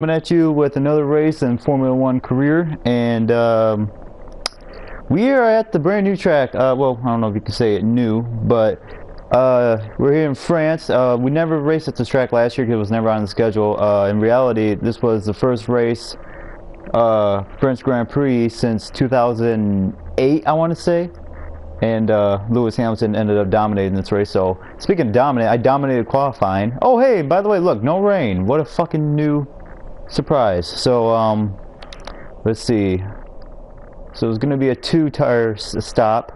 Coming at you with another race in Formula One career, and we are at the brand new track. Well, I don't know if you can say it new, but we're here in France. We never raced at this track last year because it was never on the schedule. In reality, this was the first race, French Grand Prix since 2008, I want to say. And Lewis Hamilton ended up dominating this race. So speaking of dominate, I dominated qualifying. Oh hey, by the way, look, no rain. What a fucking new surprise. So let's see. So it's gonna be a two pit stop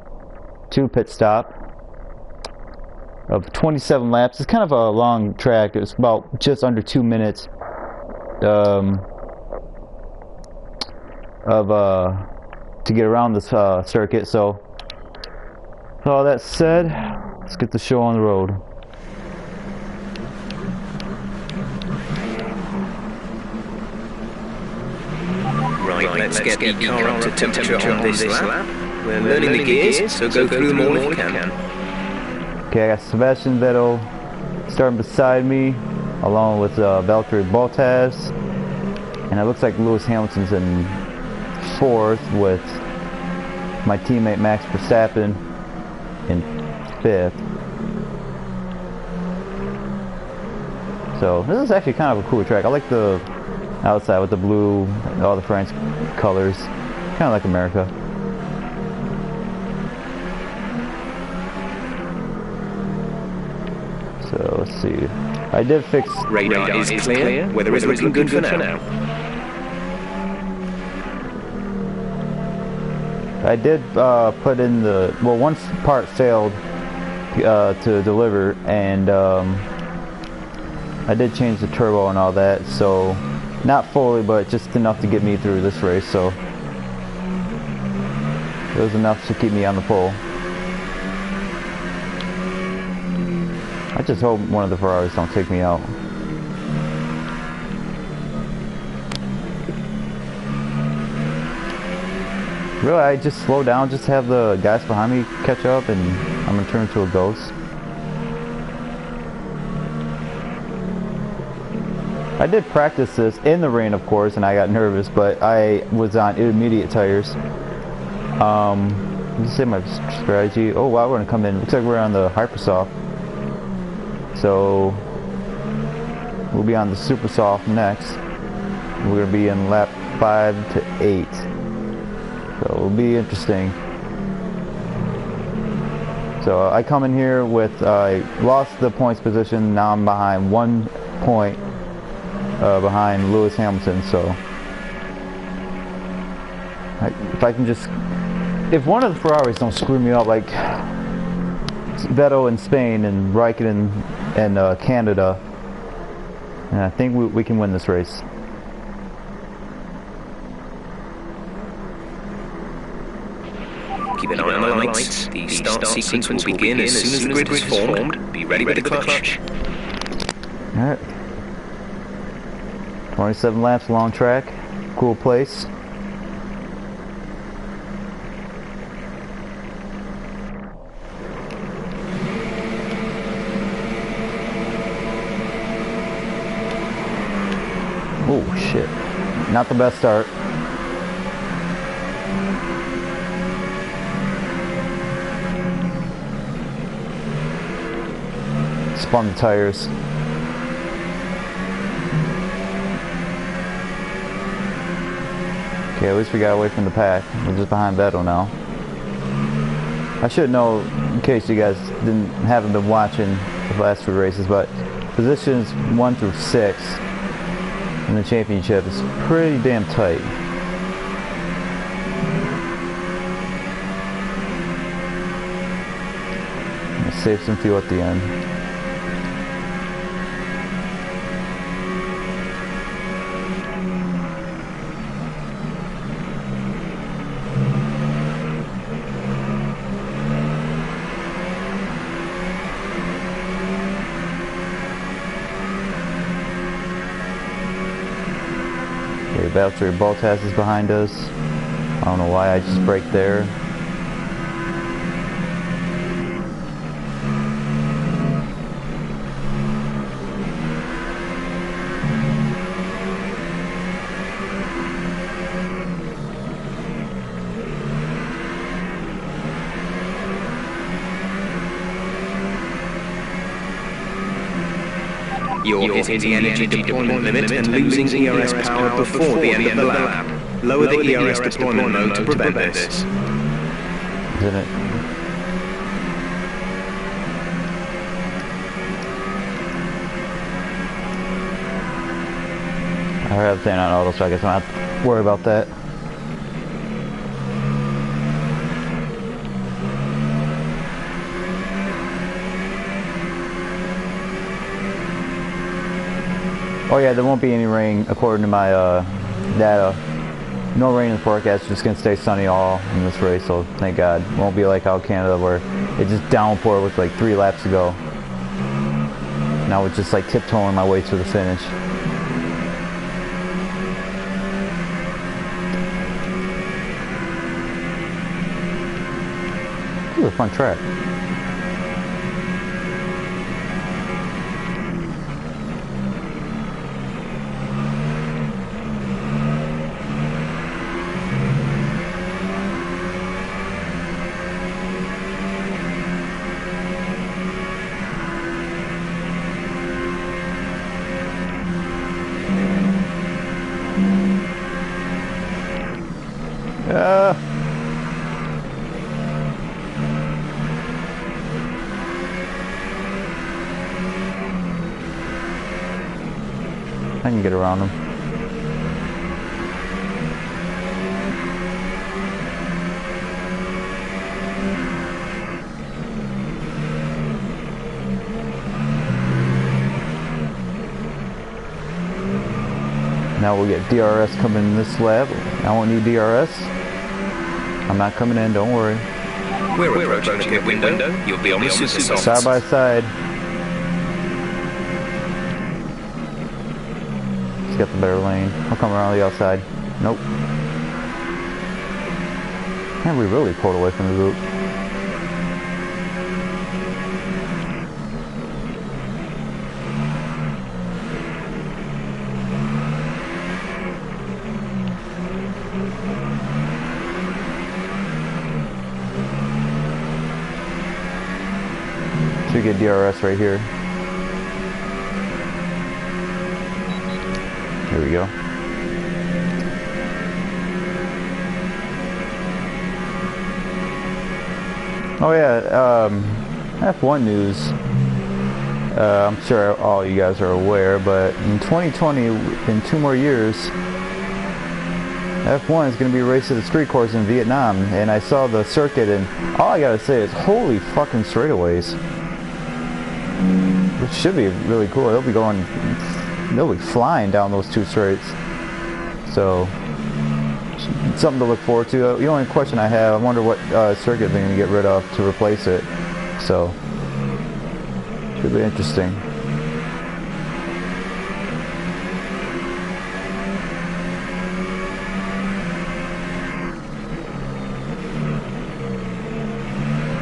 of 27 laps. It's kind of a long track. It's about just under 2 minutes to get around this circuit. So with all that said, let's get the show on the road. Right, let's get the car up to temperature on this lap. We're learning the gears, so go through them all if you can. Okay, I got Sebastian Vettel starting beside me, along with Valtteri Bottas, and it looks like Lewis Hamilton's in fourth with my teammate Max Verstappen in fifth. So this is actually kind of a cool track. I like the outside with the blue, all the French colors, kind of like America. So let's see. I did fix radar is clear. Weather is looking good for now. I did put in the, well, one part failed to deliver, and I did change the turbo and all that, so not fully, but just enough to get me through this race. So it was enough to keep me on the pole. I just hope one of the Ferraris don't take me out. Really, I just slow down, just have the guys behind me catch up, and I'm gonna turn into a ghost. I did practice this in the rain, of course, and I got nervous, but I was on intermediate tires. Let's say my strategy. Oh wow, we're gonna come in. Looks like we're on the Hypersoft. So we'll be on the Super Soft next. We're gonna be in lap 5 to 8. So it'll be interesting. So I come in here with, I lost the points position. Now I'm behind 1 point behind Lewis Hamilton. So if I can just, if one of the Ferraris don't screw me up like Vettel in Spain and Raikkonen in Canada, and I think we can win this race. Keep an eye on the lights. The start sequence will begin as soon as the grid is formed. Be ready with the clutch. Alright. 27 laps, long track. Cool place. Oh shit. Not the best start. Spun the tires. Okay, at least we got away from the pack. We're just behind Vettel now. I should know, in case you guys haven't been watching the last few races, but positions 1 through 6 in the championship is pretty damn tight. I'm gonna save some fuel at the end. Valtteri Bottas is behind us. I don't know why I just braked there. You're hitting the energy deployment limit and losing ERS power before the end of the lap. Lower the ERS deployment mode to prevent this. Isn't it? I have everything on auto, so I guess I don't have to worry about that. Oh yeah, there won't be any rain according to my data. No rain in the forecast, just gonna stay sunny all in this race, so thank God. It won't be like out Canada where it just downpoured with like 3 laps ago. Now it's just like tiptoeing my way to the finish. Ooh, a fun track. I can get around them. Now we'll get DRS coming in this lap. I won't need DRS. I'm not coming in, don't worry. We're approaching the pit window. You'll be on the super softs. Side by side. He's got the better lane. I'll come around the outside. Nope. Man, we really pulled away from the group. Should get DRS right here. Here we go. Oh yeah, F1 news. I'm sure all you guys are aware, but in 2020, in 2 more years, F1 is going to be raced at the street course in Vietnam, and I saw the circuit, and all I gotta say is, holy fucking straightaways. Which should be really cool. They'll be flying down those 2 straights. So, something to look forward to. The only question I have, I wonder what circuit they're going to get rid of to replace it. So, should be interesting.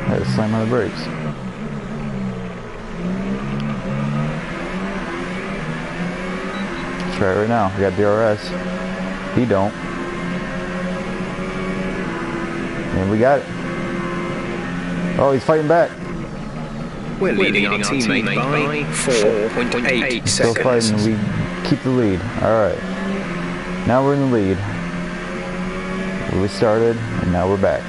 I had to slam on the brakes. Try it right now. I got DRS. He don't. And we got it. Oh, he's fighting back. We're leading our teammate by 4.8 seconds. Still fighting. We keep the lead. Alright. Now we're in the lead. We started, and now we're back.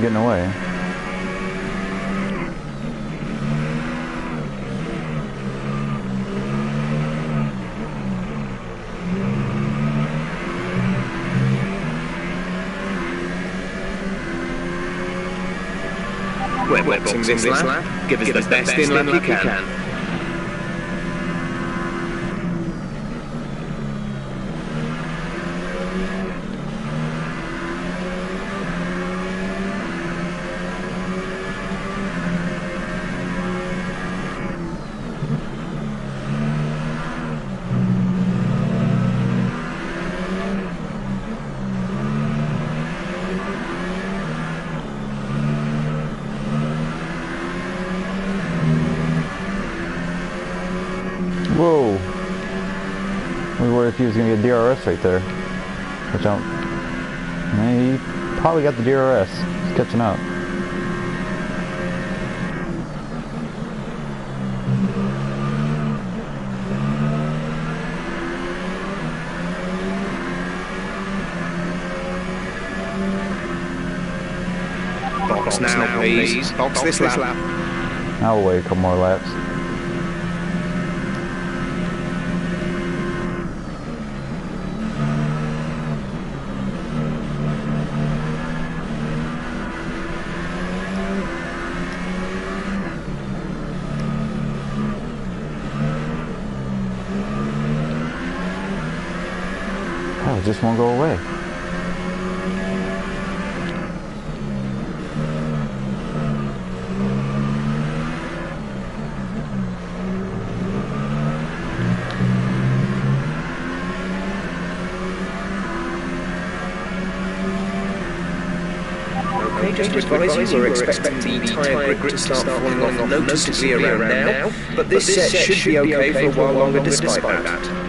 him getting away. We're boxing this lap. Give us the best in lap you can. Whoa! We were worried if he was gonna get DRS right there. Which I don't. Man, he probably got the DRS. He's catching up. Box now, please. Box this lap. I'll wait a couple more laps. Oh, it just won't go away. Okay, just to advise you, we're expecting the tyre grip to start falling off noticeably around now, but this set should be okay for a while longer despite that.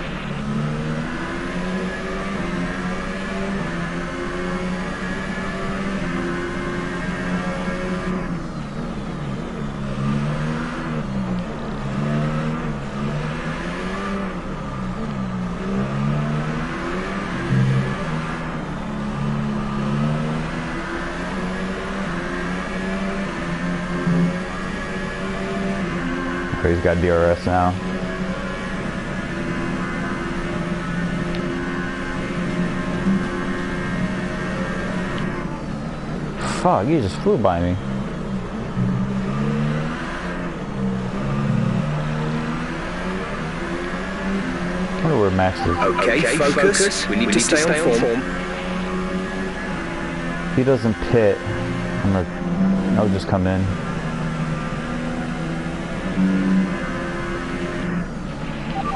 Okay, he's got DRS now. Fuck, he just flew by me. I wonder where Max is. Okay, focus. We need to stay on form. If he doesn't pit, I'll just come in.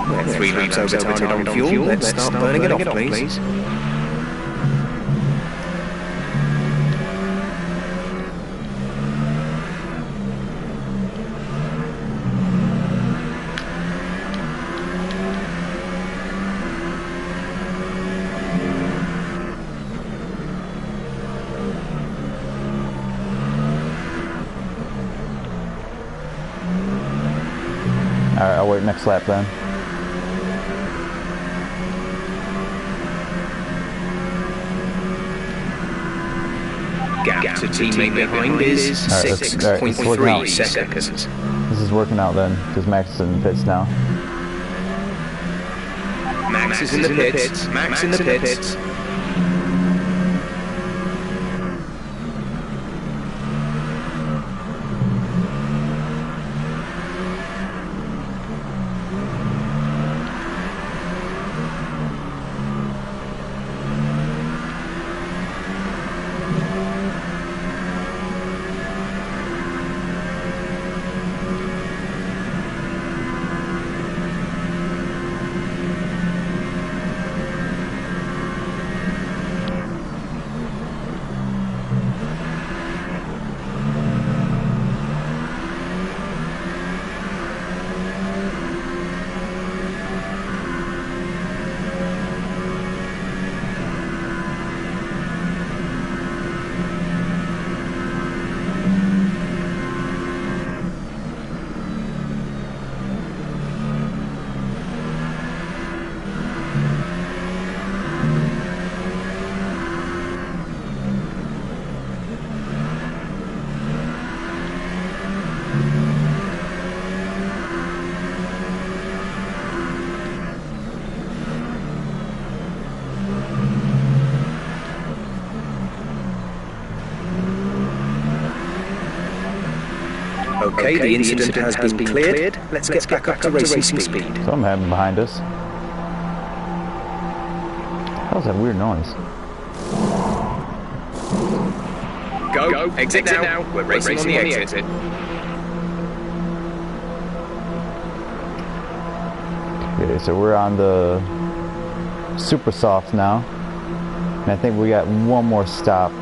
We're 3 laps over target on fuel. Let's start burning it off, please. Alright, I'll wait next lap then. Gap to teammate behind is 6.3 seconds. This is working out then, because Max is in the pits now. Max is in the pits. Max in the pits. Okay, the incident has been cleared. Let's get back up to racing speed. Something happened behind us. That was that weird noise. Go. Exit now. We're racing on the exit. Okay, so we're on the super soft now. And I think we got one more stop.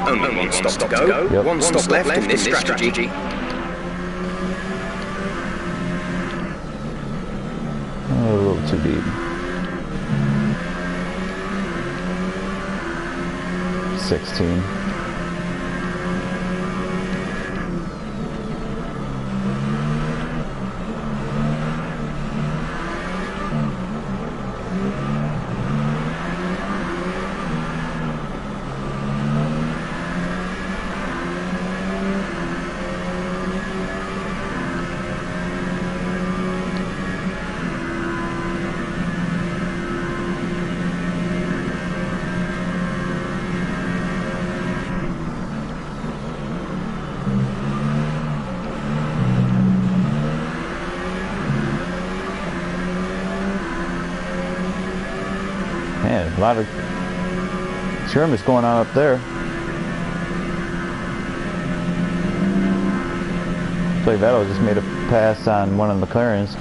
Only one stop to go. Yep. One stop left in this strategy. A little too deep. 16. Man, a lot of skirmish going on up there. Looks like Vettel just made a pass on one of the McLarens.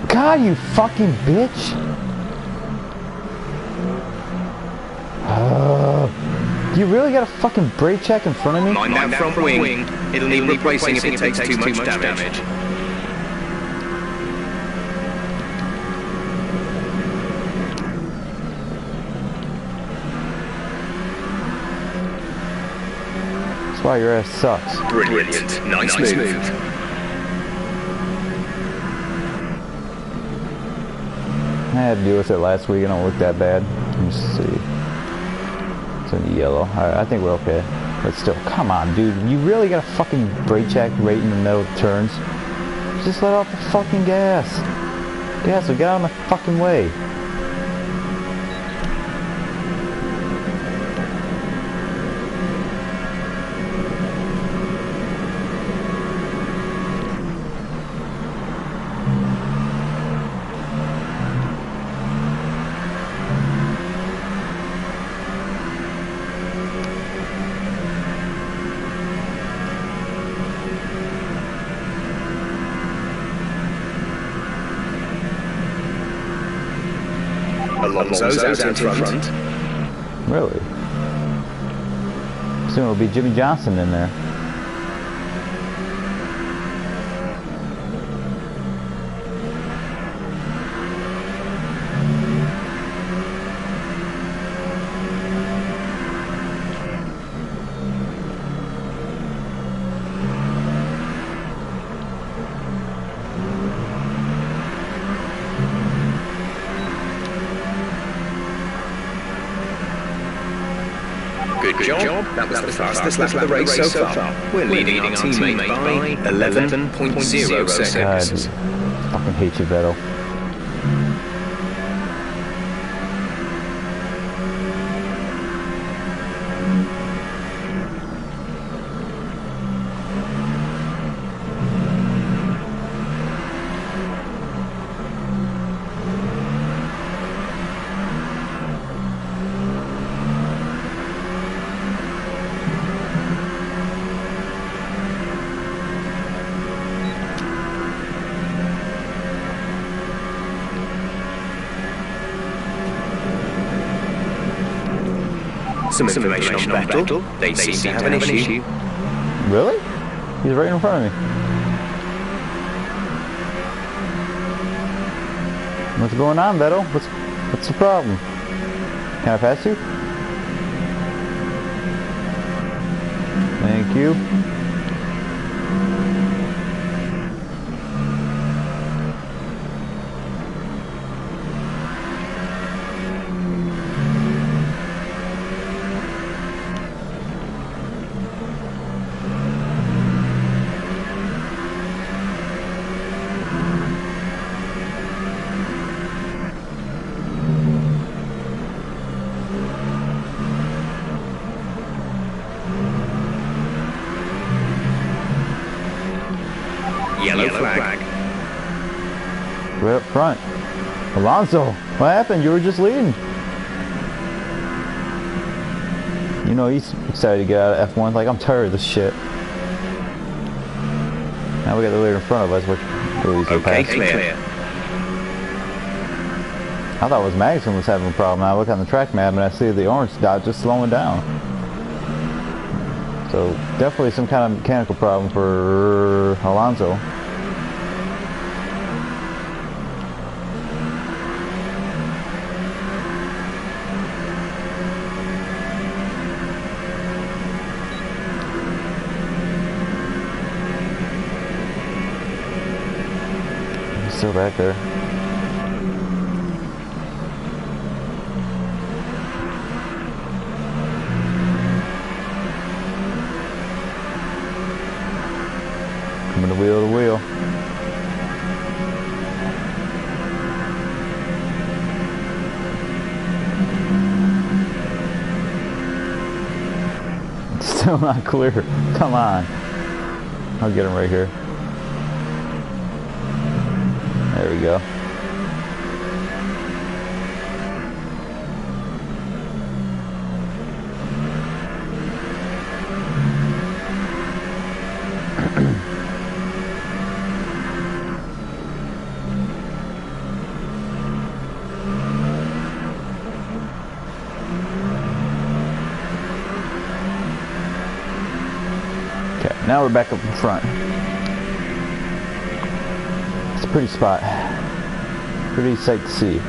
God, you fucking bitch! You really got a fucking brake check in front of me? Mind that front wing. It'll need replacing if it takes too much damage. That's why your ass sucks. Brilliant. Nice move. I had to deal with it last week. It don't look that bad. Let me see. It's in yellow. Alright, I think we're okay. But still, come on, dude. You really got a fucking brake check right in the middle of turns? Just let off the fucking gas. Gas will get out of my fucking way. Alonso's out in front. Really? Soon it'll be Jimmy Johnson in there. Good job. That was the fastest lap of the race so far. We're leading our teammate by 11.0 seconds. God, fucking hate you, Vettel. Some information on Vettel. They seem to have an issue. Really? He's right in front of me. What's going on, Vettel? What's the problem? Can I pass you? Thank you. yellow flag. Right up front. Alonso, what happened? You were just leading. You know, he's excited to get out of F1. Like, I'm tired of this shit. Now we got the leader in front of us, which really easy to pass. Clear. I thought it was Magnussen was having a problem. Now I look on the track map and I see the orange dot just slowing down. So definitely some kind of mechanical problem for Alonso. He's still back there. Coming to wheel to wheel. Still not clear. Come on. I'll get him right here. There we go. Now we're back up in front. It's a pretty spot. Pretty sight to see.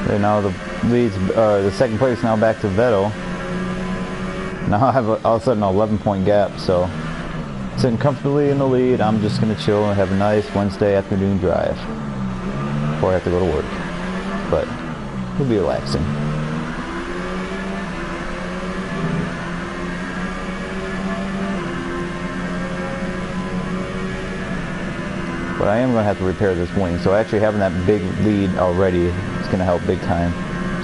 And now the leads, the second place now back to Vettel. Now I have all of a sudden an 11-point gap, so sitting comfortably in the lead. I'm just gonna chill and have a nice Wednesday afternoon drive before I have to go to work. But it'll be relaxing. But I am going to have to repair this wing, so actually having that big lead already is going to help big time.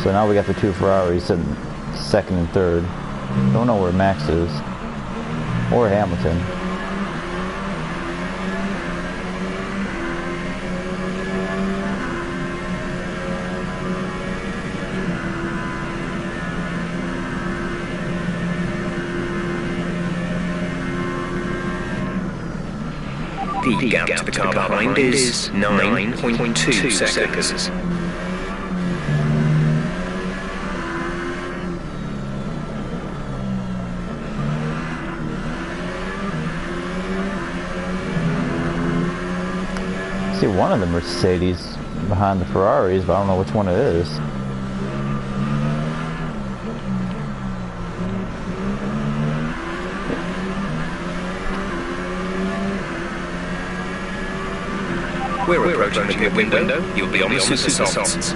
So now we got the two Ferraris sitting second and third. Don't know where Max is, or Hamilton. The gap to the car behind is 9.2 seconds. See one of the Mercedes behind the Ferraris, but I don't know which one it is. We're approaching the pit window. You'll be on the super softs.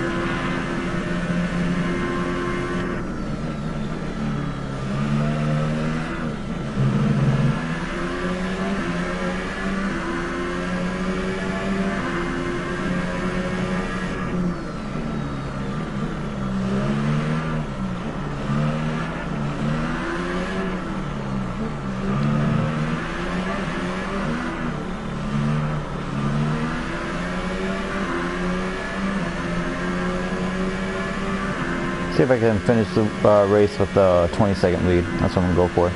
See if I can finish the race with the 20-second lead. That's what I'm going to go for.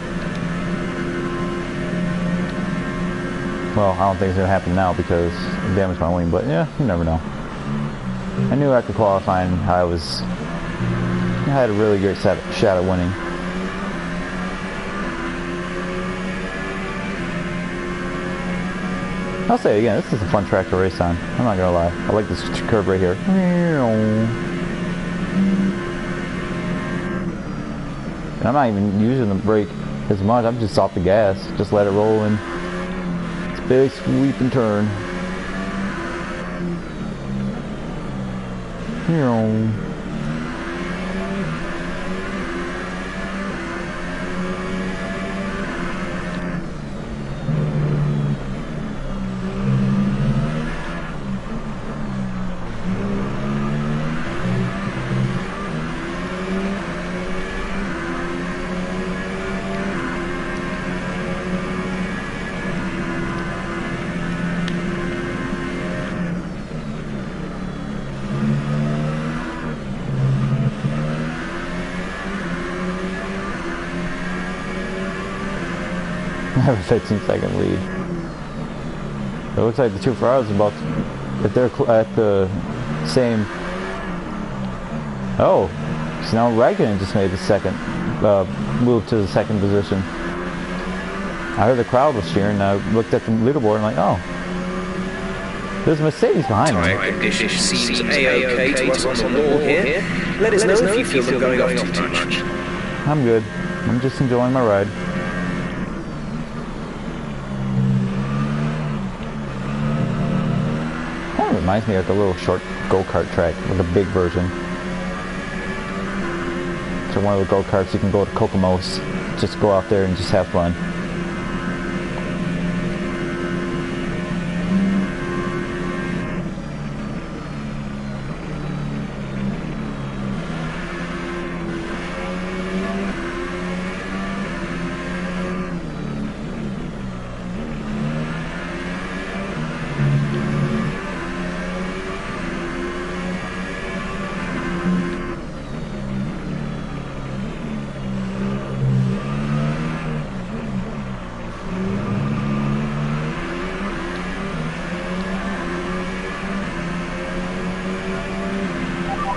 Well, I don't think it's going to happen now because it damaged my wing, but yeah, you never know. I knew after qualifying I had a really great shot at winning. I'll say it again, this is a fun track to race on. I'm not going to lie. I like this curve right here. And I'm not even using the brake as much. I'm just off the gas. Just let it roll in. It's a big sweep and turn. I have a 15-second lead. It looks like the two Ferraris about to, if they're at the same. Oh, so now Raikkonen just made the second move to the second position. I heard the crowd was cheering. I looked at the leaderboard and I'm like, oh, there's a Mercedes behind me. Tyre condition seems A-OK to us on the wall here. Let us know if you feel them going off too much. I'm good. I'm just enjoying my ride. Kind of reminds me of like a little short go-kart track with a big version. So one of the go-karts you can go to Kokomos, just go out there and just have fun.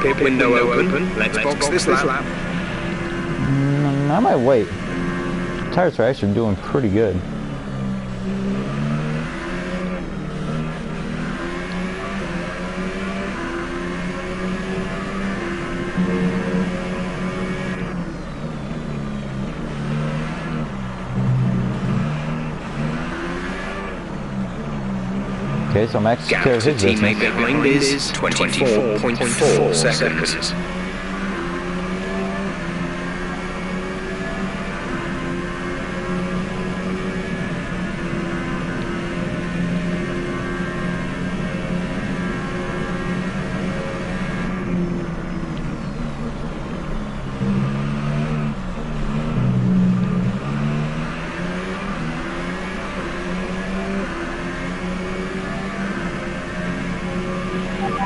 Pit window open. Let's box this lap. I might wait. Tires are actually doing pretty good. Okay, so Max Gap carries to his teammate business. behind is 24.4 seconds.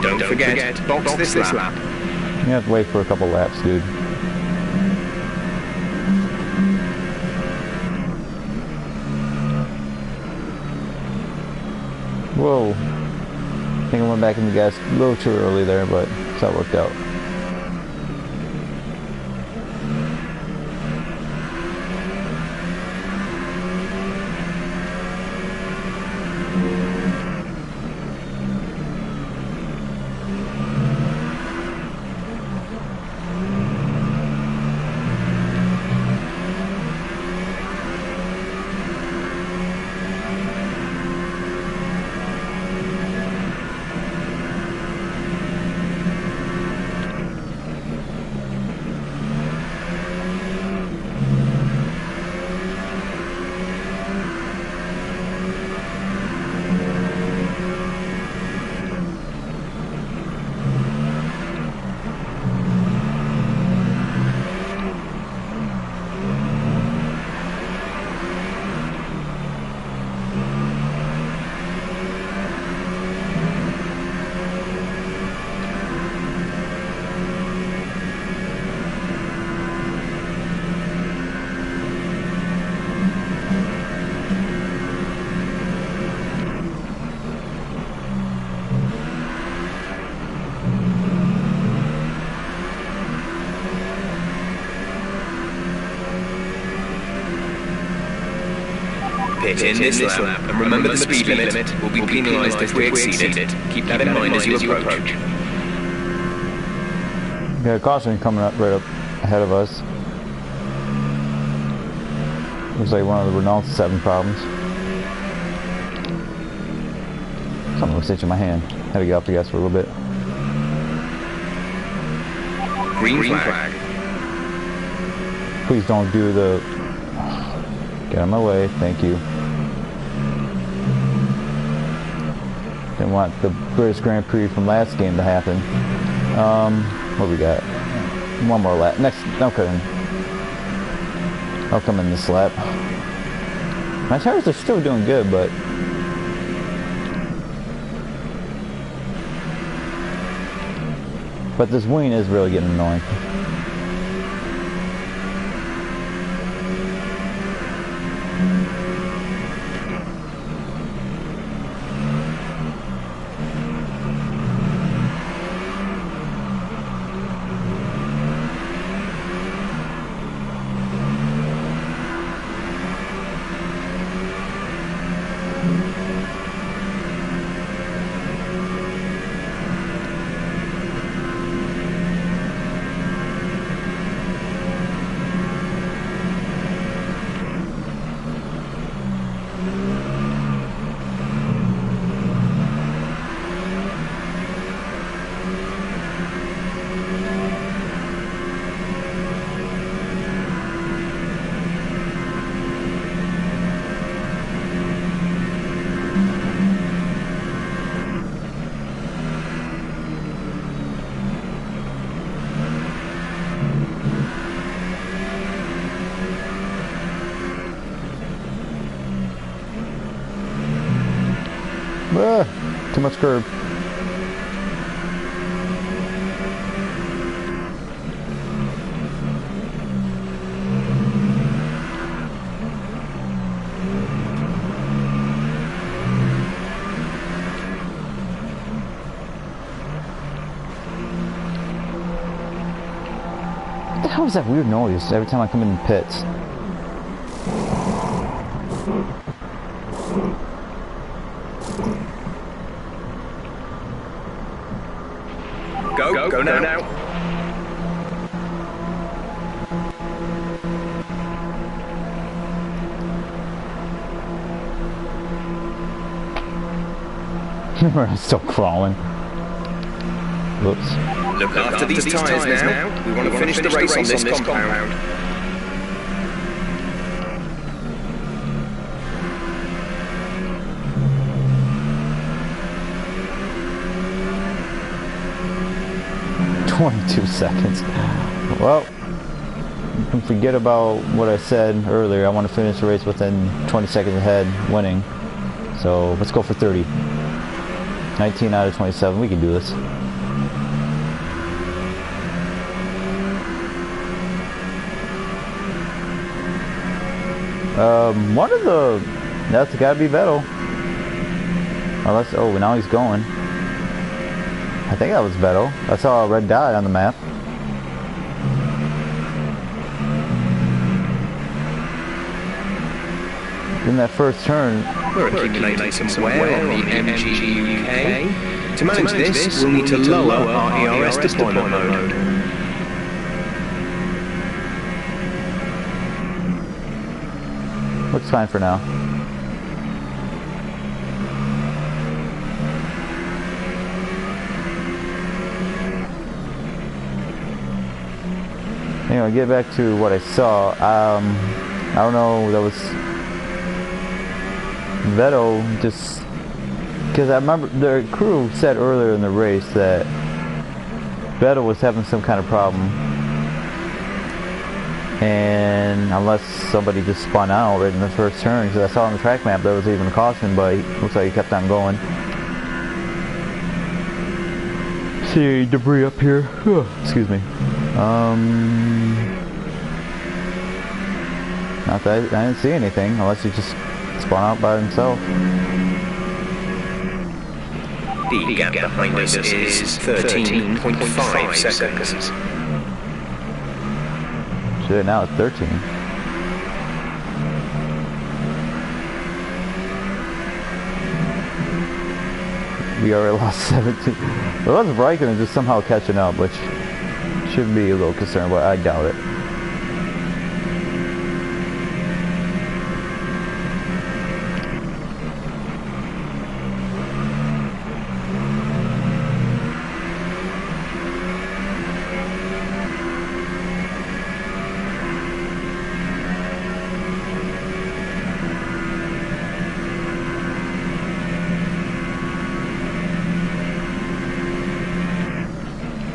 Don't forget, box this lap. You have to wait for a couple laps, dude. Whoa. I think I went back in the gas a little too early there, but that worked out. pit in this lap, and remember the speed limit will be penalised if we exceed it. Keep that in mind as you approach. Got a caution coming up right up ahead of us. Looks like one of the Renault 7 problems. Something was itching my hand. Had to get up the gas for a little bit. Green flag. Please don't do the... Get out of my way, thank you. Didn't want the British Grand Prix from last game to happen. What we got? One more lap. Next, okay. I'll come in this lap. My tires are still doing good, but... But this wing is really getting annoying. Too much curb. What the hell is that weird noise every time I come in the pits? Go now. We're still crawling. Whoops. Look after these tyres now. We want to finish the race on this compound. Seconds. Well, you can forget about what I said earlier. I want to finish the race within 20 seconds ahead, winning. So let's go for 30. 19 out of 27. We can do this. One of the... That's gotta be Vettel. Unless... Oh, now he's going. I think that was Vettel. I saw a red dot on the map. In that first turn... We're accumulating some wear on the MG UK. To manage this, we'll need to lower our ERS deployment mode. Looks fine for now. Anyway, get back to what I saw. I don't know, that was Vettel just... Because I remember the crew said earlier in the race that Vettel was having some kind of problem. And unless somebody just spun out right in the first turn, because I saw on the track map there was even a caution, but it looks like he kept on going. See debris up here. Excuse me. Not that I didn't see anything, unless he just spun out by himself. The gap behind us is 13.5 seconds. Shit, now it's 13. We already lost 17. Well, that's Raikkonen just somehow catching up, which should be a little concerned, but I doubt it.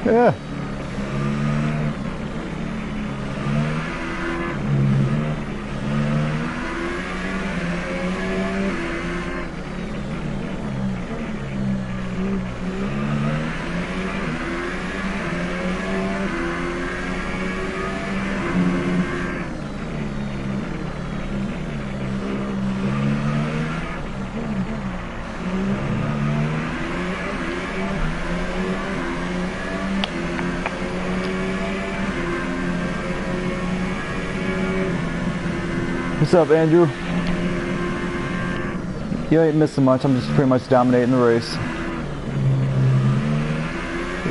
Yeah. What's up, Andrew? You ain't missing much. I'm just pretty much dominating the race.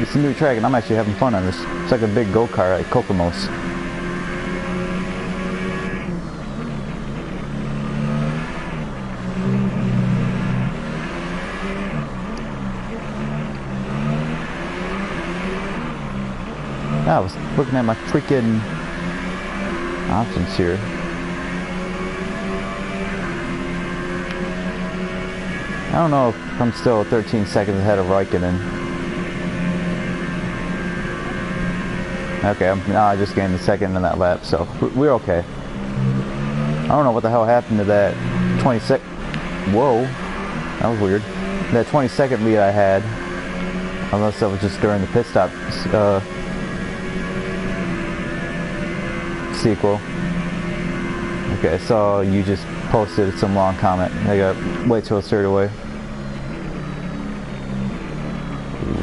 It's a new track, and I'm actually having fun on this. It's like a big go-kart at Kokomos. I was looking at my freaking options here. I don't know if I'm still 13 seconds ahead of Raikkonen. Okay, I just gained a second in that lap, so we're okay. I don't know what the hell happened to that 20-second... Whoa, that was weird. That 20-second lead I had. Unless that was just during the pit stop sequel. Okay, so you just posted some long comment. I got way too straight away.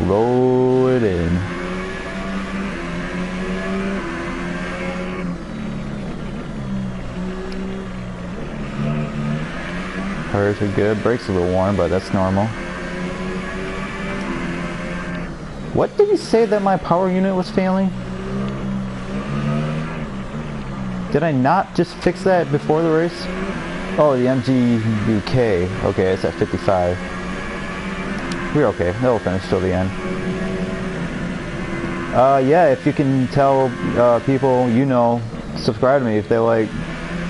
Roll it in. Tires are good. Brakes a little worn, but that's normal. What did you say that my power unit was failing? Did I not just fix that before the race? Oh, the MPVlasis. Okay, it's at 55. We're okay. They'll finish till the end. Yeah, if you can tell people you know, subscribe to me if they like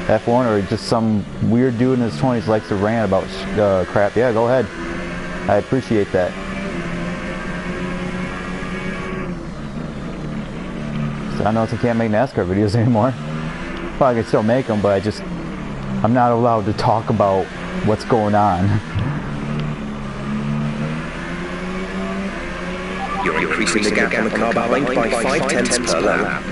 F1 or just some weird dude in his 20s likes to rant about crap. Yeah, go ahead. I appreciate that. So I know I can't make NASCAR videos anymore. Well, I can still make them, but I'm not allowed to talk about what's going on. You're increasing the gap on the car behind by 5/10 per lap.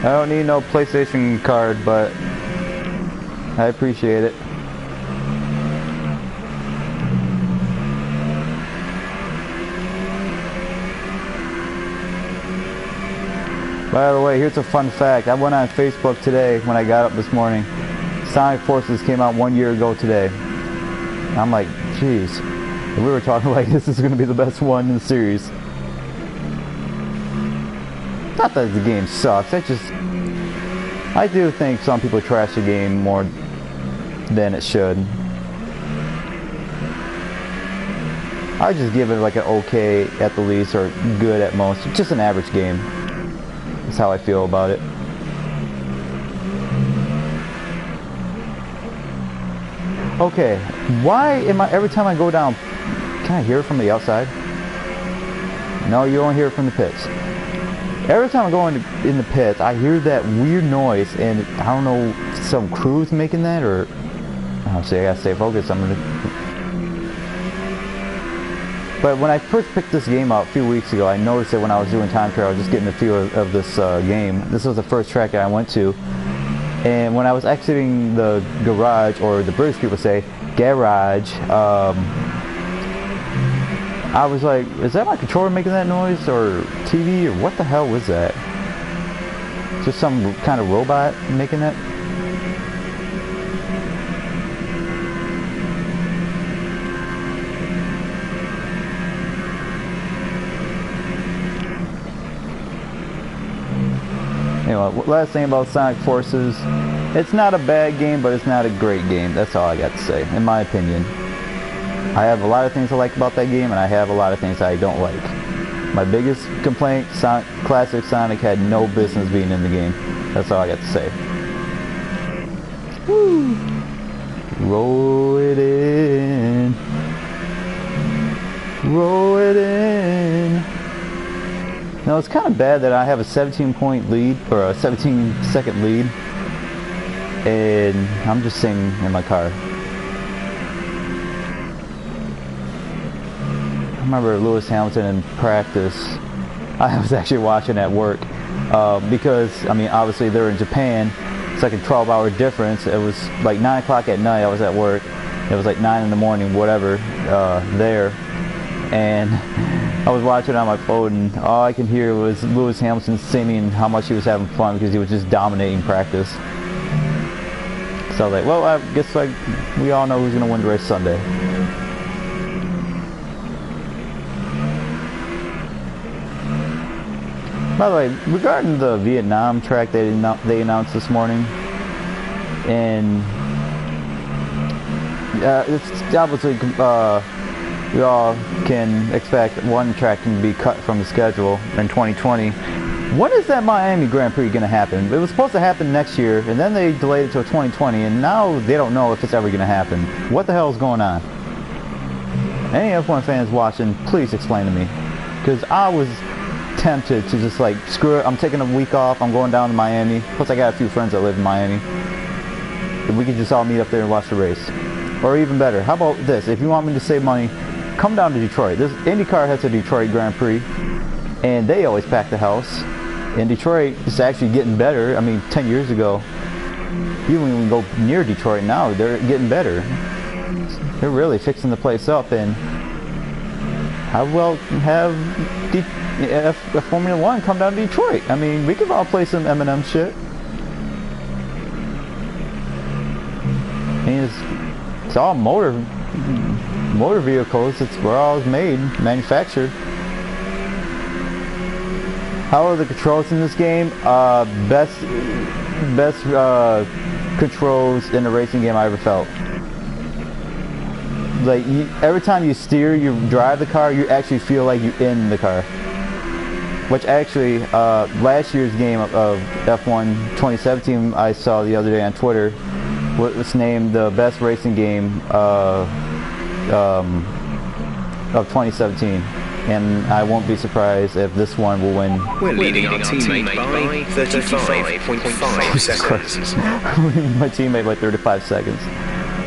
I don't need no PlayStation card, but I appreciate it. By the way, here's a fun fact. I went on Facebook today when I got up this morning. Sonic Forces came out 1 year ago today. I'm like, jeez. If we were talking like this is going to be the best one in the series. Not that the game sucks. I do think some people trash the game more than it should. I just give it like an okay at the least or good at most. Just an average game. That's how I feel about it. Okay, why am I, every time I go down, can I hear it from the outside? No, you don't hear it from the pits. Every time I go in the pits, I hear that weird noise, and I don't know, some crew's making that, or, see, I gotta stay focused. But when I first picked this game up a few weeks ago, I noticed that when I was doing time trial, just getting a feel of this game. This was the first track that I went to. And when I was exiting the garage, or the British people say, garage, I was like, is that my controller making that noise, or TV, or what the hell was that? Just some kind of robot making that? last thing about Sonic Forces, it's not a bad game, but it's not a great game. That's all I got to say, in my opinion. I have a lot of things I like about that game, and I have a lot of things I don't like. My biggest complaint, Classic Sonic had no business being in the game. That's all I got to say. Woo! Roll it in. Roll it in. Now it's kind of bad that I have a 17-point lead, or a 17-second lead, and I'm just sitting in my car. I remember Lewis Hamilton in practice. I was actually watching at work because, I mean, obviously they're in Japan. It's like a 12-hour difference. It was like 9 o'clock at night. I was at work. It was like 9 in the morning, whatever, there. And I was watching on my phone, and all I could hear was Lewis Hamilton singing how much he was having fun because he was just dominating practice. So I was like, well, I guess like we all know who's going to win the race Sunday. By the way, regarding the Vietnam track they announced this morning, and it's obviously we all can expect one track can be cut from the schedule in 2020. When is that Miami Grand Prix going to happen? It was supposed to happen next year, and then they delayed it to 2020, and now they don't know if it's ever going to happen. What the hell is going on? Any F1 fans watching, please explain to me. Because I was tempted to just like, screw it, I'm taking a week off, I'm going down to Miami. Plus I got a few friends that live in Miami. We could just all meet up there and watch the race. Or even better, how about this? If you want me to save money, come down to Detroit. This IndyCar has a Detroit Grand Prix, and they always pack the house. In Detroit, it's actually getting better. I mean, 10 years ago, you don't even go near Detroit now. They're getting better. They're really fixing the place up, and how well have Formula One come down to Detroit? I mean, we could all play some Eminem shit. I mean, it's all motor vehicles. It's where all is made, manufactured. How are the controls in this game? Best controls in a racing game I ever felt. Like every time you steer, you drive the car, you actually feel like you're in the car. Which actually, last year's game of F1 2017 I saw the other day on Twitter was named the best racing game of 2017. And I won't be surprised if this one will win. We're leading our teammate by 35.5 seconds. My teammate by 35 seconds.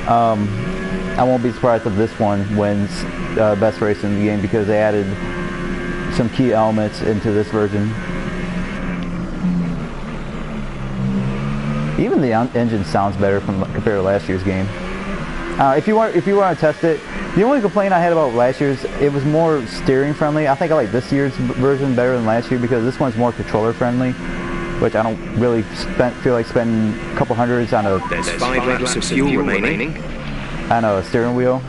I won't be surprised if this one wins best race in the game because they added some key elements into this version. Even the engine sounds better compared to last year's game. If you want to test it, the only complaint I had about last year's, it was more steering friendly. I think I like this year's version better than last year because this one's more controller friendly, which I don't really feel like spending a couple hundreds on a. There's 5 laps of fuel remaining. On a steering wheel.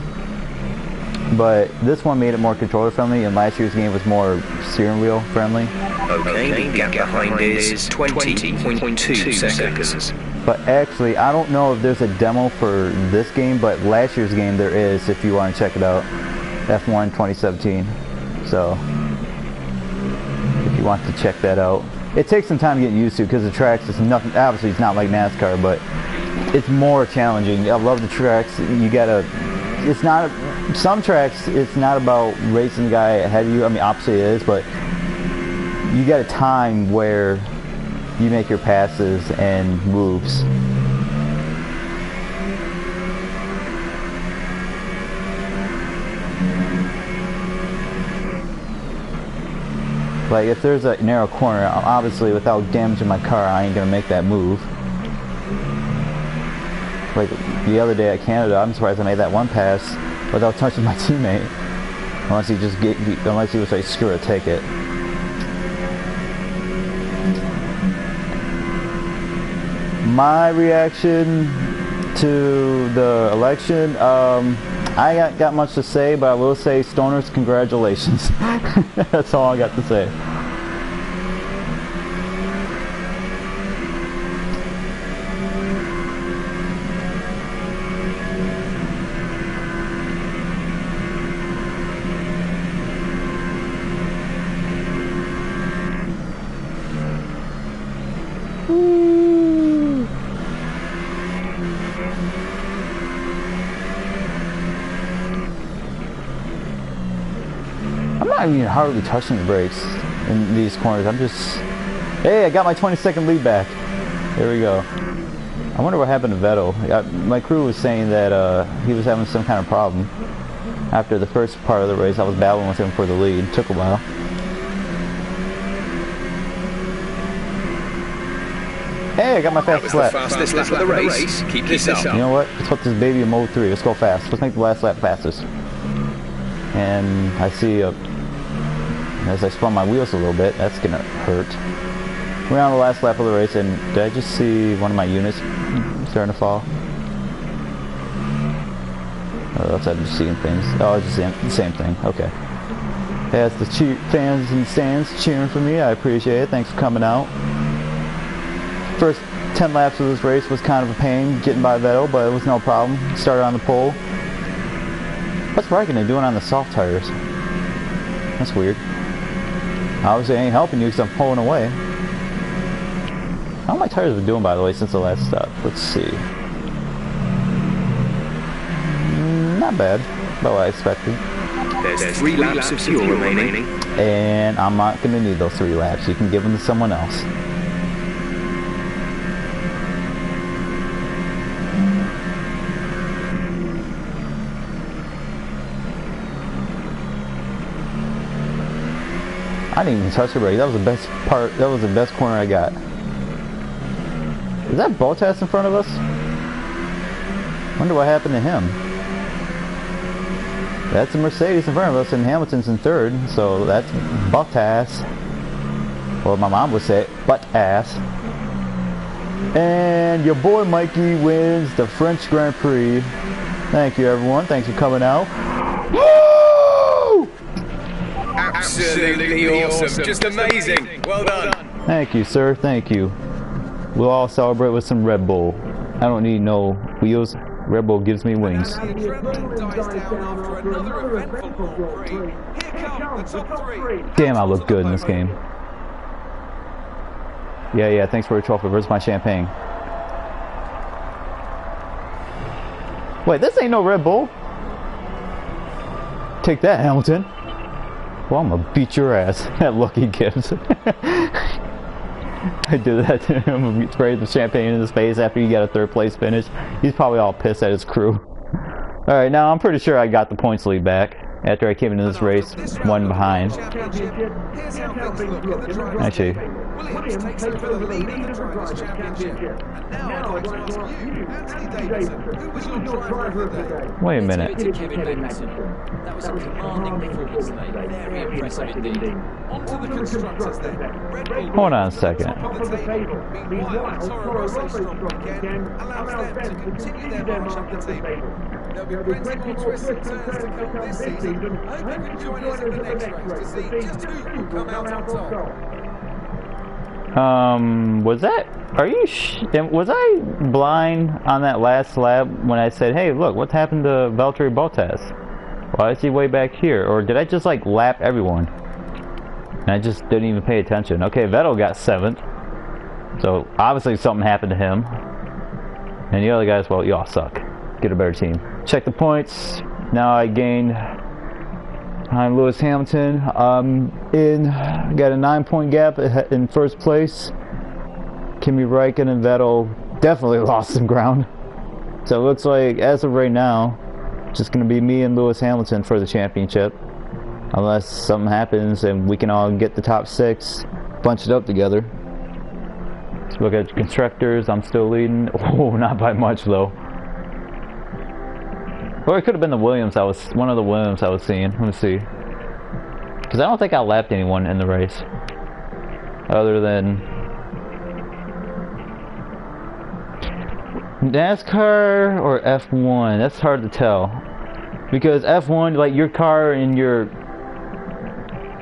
But this one made it more controller friendly, and last year's game was more steering wheel friendly. Okay, the gap behind is 20.2 seconds. But actually, I don't know if there's a demo for this game, but last year's game there is if you want to check it out. F1 2017. So, if you want to check that out. It takes some time to get used to because the tracks is nothing, obviously it's not like NASCAR, but it's more challenging. I love the tracks. You gotta, it's not, some tracks, it's not about racing the guy ahead of you. I mean, obviously it is, but you got a time where you make your passes and moves. Like if there's a narrow corner, obviously without damaging my car, I ain't gonna make that move. Like the other day at Canada, I'm surprised I made that one pass without touching my teammate. Unless he was like, screw it, take it. My reaction to the election, I got much to say, but I will say, stoners, congratulations. That's all I got to say. I'm not even hardly touching the brakes in these corners. I'm just... Hey, I got my 20-second lead back. There we go. I wonder what happened to Vettel. My crew was saying that he was having some kind of problem. After the first part of the race, I was battling with him for the lead. It took a while. Hey, I got my fastest lap. Fastest lap of the race. Keep this up. You know what? Let's put this baby in mode 3. Let's go fast. Let's make the last lap fastest. And I see as I spun my wheels a little bit, that's gonna hurt. We're on the last lap of the race, and did I just see one of my units starting to fall? Or else I'm just seeing things. Oh, it's just the same thing. Okay. Hey, that's the fans in the stands cheering for me. I appreciate it. Thanks for coming out. First 10 laps of this race was kind of a pain getting by Vettel, but it was no problem. Started on the pole. What's Raikkonen doing on the soft tires? That's weird. Obviously, it ain't helping you because I'm pulling away. How my tires been doing, by the way, since the last stop? Let's see. Not bad. About what I expected. There's 3 laps of fuel remaining. And I'm not going to need those 3 laps. You can give them to someone else. I didn't even touch the brake. That was the best part. That was the best corner I got. Is that Bottas in front of us? Wonder what happened to him. That's a Mercedes in front of us, and Hamilton's in third. So that's Bottas, or my mom would say, butt-ass. And your boy Mikey wins the French Grand Prix. Thank you, everyone. Thanks for coming out. Woo! Absolutely awesome. Just amazing. Well done. Thank you, sir. Thank you. We'll all celebrate with some Red Bull. I don't need no wheels. Red Bull gives me wings. Damn, I look good in this game. Yeah, thanks for a trophy. Where's my champagne? Wait, this ain't no Red Bull. Take that, Hamilton. Well, I'm gonna beat your ass. That look he gives. I did that to him. He sprayed the champagne in his face after he got a 3rd place finish. He's probably all pissed at his crew. Alright, now I'm pretty sure I got the points lead back after I came into this race 1 behind. Actually, wait a minute. That was a commanding performance today. Very impressive indeed. On to the constructors then. Hold on a second. Meanwhile, Toro Rosso's strong weekend allows them to continue their march up the table. There'll be plenty more twists and turns to come this season. I hope you can join us in the next race to see just who will come out on top. Was that? Was I blind on that last lap when I said, "Hey, look, what's happened to Valtteri Bottas? Why is he way back here?" Or did I just like lap everyone? And I just didn't even pay attention. Okay, Vettel got 7th, so obviously something happened to him. And the other guys, well, y'all suck. Get a better team. Check the points. Now I gained behind Lewis Hamilton. Got a 9-point gap in first place. Kimi Räikkönen and Vettel definitely lost some ground. So it looks like, as of right now, it's just going to be me and Lewis Hamilton for the championship. Unless something happens and we can all get the top 6, bunch it up together. Let's look at constructors. I'm still leading. Oh, not by much though. Or it could have been the Williams. One of the Williams I was seeing. Let me see. Because I don't think I lapped anyone in the race, other than NASCAR or F1. That's hard to tell, because F1, like your car and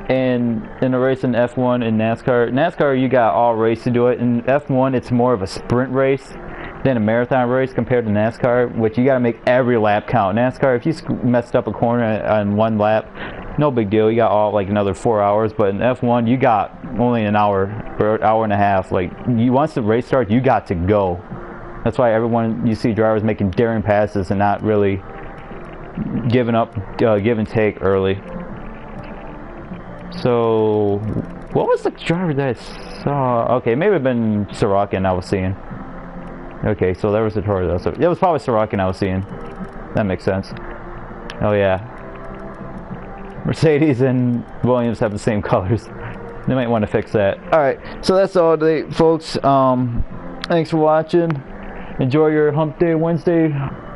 in a race in F1 and NASCAR you got all race to do it. In F1 it's more of a sprint race than a marathon race compared to NASCAR, which you got to make every lap count. NASCAR, if you messed up a corner on 1 lap, no big deal. You got all like another 4 hours. But in F1 you got only an hour or an hour and a half. Like, once the race starts, you got to go. That's why you see drivers making daring passes and not really giving up, give and take early. So, what was the driver that I saw? Okay, maybe it been Sorokin I was seeing. Okay, so there was a Toyota. So it was probably Sorokin I was seeing. That makes sense. Oh yeah. Mercedes and Williams have the same colors. They might want to fix that. Alright, so that's all today, folks. Thanks for watching. Enjoy your hump day Wednesday.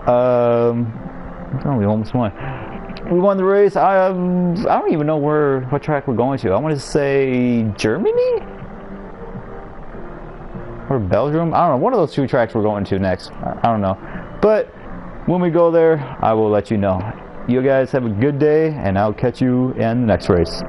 Oh, we almost won. We won the race. I don't even know what track we're going to. I want to say Germany? Or Belgium? I don't know. One of those two tracks we're going to next. I don't know. But when we go there, I will let you know. You guys have a good day, and I'll catch you in the next race.